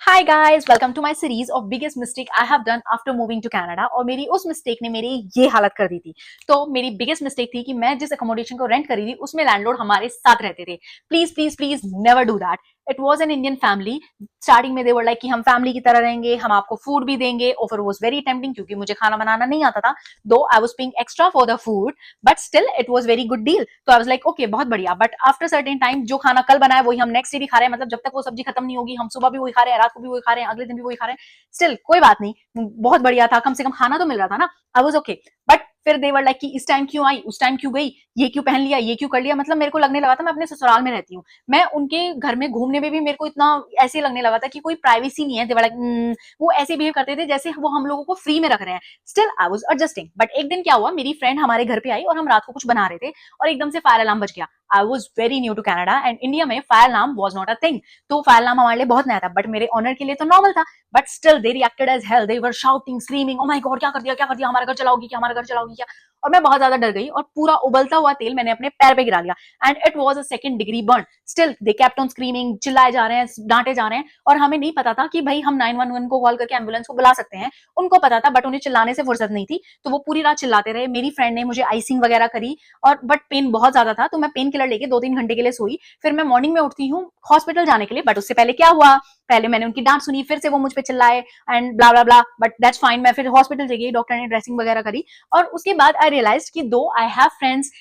Hi guys, welcome to my series of biggest mistake I have done after moving to Canada. और मेरी उस mistake ने मेरी ये हालत कर दी थी। तो मेरी बिगेस्ट मिस्टेक थी कि मैं जिस अकोमोडेशन को रेंट करी थी उसमें लैंडलॉर्ड हमारे साथ रहते थे। Please please please never do that. It was an Indian family. Starting में दे वर लाइक कि हम फैमिली की तरह रहेंगे, हम आपको फूड भी देंगे। ऑफर वॉज वेरी टेम्पटिंग क्योंकि मुझे खाना बनाना नहीं आता था, दो I was paying extra for the food, but still it was very good deal. तो आई वॉज लाइक ओके, बहुत बढ़िया। बट आफ्टर सर्टेन टाइम जो खाना कल बनाया वही हम नेक्स्ट डे भी खा रहे हैं, मतलब जब तक वो सब्जी खत्म नहीं होगी हम सुबह भी वही खा रहे हैं, रात को भी वही खा रहे हैं, अगले दिन भी वही खा रहे हैं। स्टिल कोई बात नहीं, बहुत बढ़िया था, कम से कम खाना तो मिल रहा था ना। I was okay. बट फिर देवर लाइक कि इस टाइम क्यों आई, उस टाइम क्यों गई, ये क्यों पहन लिया, ये क्यों कर लिया। मतलब मेरे को लगने लगा था मैं अपने ससुराल में रहती हूँ। मैं उनके घर में घूमने में भी मेरे को इतना ऐसे लगने लगा था कि कोई प्राइवेसी नहीं है। देवर लाइक वो ऐसे बिहेव करते थे जैसे वो हम लोगों को फ्री में रख रहे हैं। Still I was adjusting. But एक दिन क्या हुआ, मेरी फ्रेंड हमारे घर पे आई और हम रात को कुछ बना रहे थे और एकदम से फायर अलार्म बज गया। I was very new to Canada and India में fire alarm was not a thing. तो फायर अलार्म हमारे लिए बहुत नया था, बट मेरे ऑनर के लिए तो नॉर्मल था। But still they reacted as hell. They were shouting, screaming, oh my god क्या कर दिया, क्या कर दिया, हमारा घर चलाओगी क्या, हमारा घर चलाओगी क्या। और मैं बहुत ज्यादा डर गई और पूरा उबलता हुआ तेल मैंने अपने पैर पे गिरा लिया and it was a second degree burn. Still they kept on screaming, चिल्लाए जा रहे हैं, डांटे जा रहे हैं। और हमें नहीं पता था कि भाई हम 911 को कॉल करके एम्बुलेंस को बुला सकते हैं। उनको पता था बट उन्हें चिल्लाने से फुर्सत नहीं थी, तो वो पूरी रात चिल्लाते रहे। मेरी फ्रेंड ने मुझे आइसिंग वगैरह करी और बट पेन बहुत ज्यादा था, तो मैं पेन किलर लेके 2-3 घंटे के लिए सोई। फिर मैं मॉर्निंग में उठती हूँ हॉस्पिटल जाने के लिए, बट उससे पहले क्या हुआ, पहले मैंने उनकी डांट सुनी, फिर से वो मुझ पे चिल्लाए and blah blah blah. But that's fine. मैं फिर हॉस्पिटल गई, डॉक्टर ने ड्रेसिंग वगैरह करी और उसके बाद आई रियलाइज कि दो आई हैव फ्रेंड्स,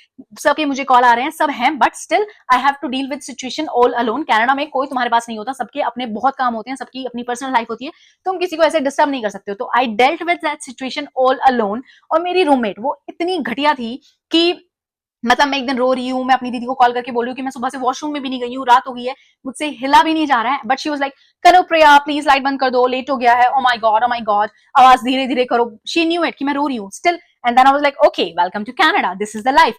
सबके मुझे कॉल आ रहे हैं, सब हैं, but still I have to deal with situation all alone. Canada में कोई तुम्हारे पास नहीं होता, सबके अपने बहुत काम होते हैं, सबकी अपनी पर्सनल लाइफ होती है, तुम किसी को ऐसे डिस्टर्ब नहीं कर सकते हो। तो I dealt with that situation all alone. और मेरी रूममेट वो इतनी घटिया थी कि मतलब मैं एक दिन रो रही हूँ, मैं अपनी दीदी को कॉल करके बोल रही हूँ कि मैं सुबह से वॉशरूम में भी नहीं गई हूँ, रात हो गई है, मुझसे हिला भी नहीं जा रहा है। बट शी वाज लाइक करो प्रिया प्लीज लाइट बंद कर दो, लेट हो गया है, ओ my God, O my God, आवाज धीरे धीरे करो। शी न्यू इट कि मैं रो रही हूँ still. And then I was like okay, welcome to Canada, this is the life,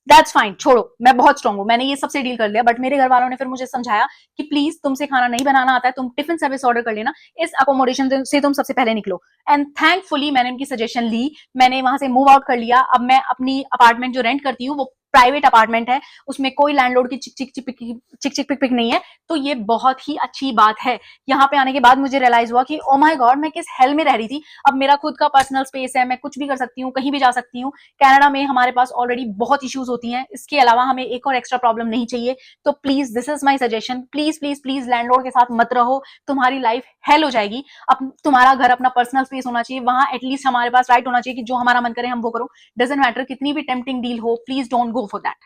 that's fine, छोड़ो, मैं बहुत स्ट्रांग हूँ, मैंने ये सबसे डील कर लिया। बट मेरे घर वालों ने फिर मुझे समझाया कि प्लीज तुमसे खाना नहीं बनाना आता है, तुम टिफिन सर्विस ऑर्डर कर लेना, इस अकोमोडेशन से तुम सबसे पहले निकलो। एंड थैंकफुली मैंने उनकी सजेशन ली, मैंने वहां से मूव आउट कर लिया। अब मैं अपनी अपार्टमेंट जो रेंट करती हूँ वो प्राइवेट अपार्टमेंट है, उसमें कोई लैंडलॉर्ड की चिक चिक चिक पिक पिक नहीं है। तो ये बहुत ही अच्छी बात है। यहाँ पे आने के बाद मुझे रियलाइज हुआ कि ओ माय गॉड, मैं किस हेल में रह रही थी। अब मेरा खुद का पर्सनल स्पेस है, मैं कुछ भी कर सकती हूँ, कहीं भी जा सकती हूँ। कनाडा में हमारे पास ऑलरेडी बहुत इश्यूज होती हैं, इसके अलावा हमें एक और एक्स्ट्रा प्रॉब्लम नहीं चाहिए। तो please this is my suggestion, please please please landlord के साथ मत रहो, तुम्हारी लाइफ हेल हो जाएगी। अब तुम्हारा घर अपना पर्सनल स्पेस होना चाहिए, वहां एटलीस्ट हमारे पास राइट होना चाहिए कि जो हमारा मन करे हम वो करो। डजेंट मैटर कितनी भी टेम्पटिंग डील हो, please don't go for that.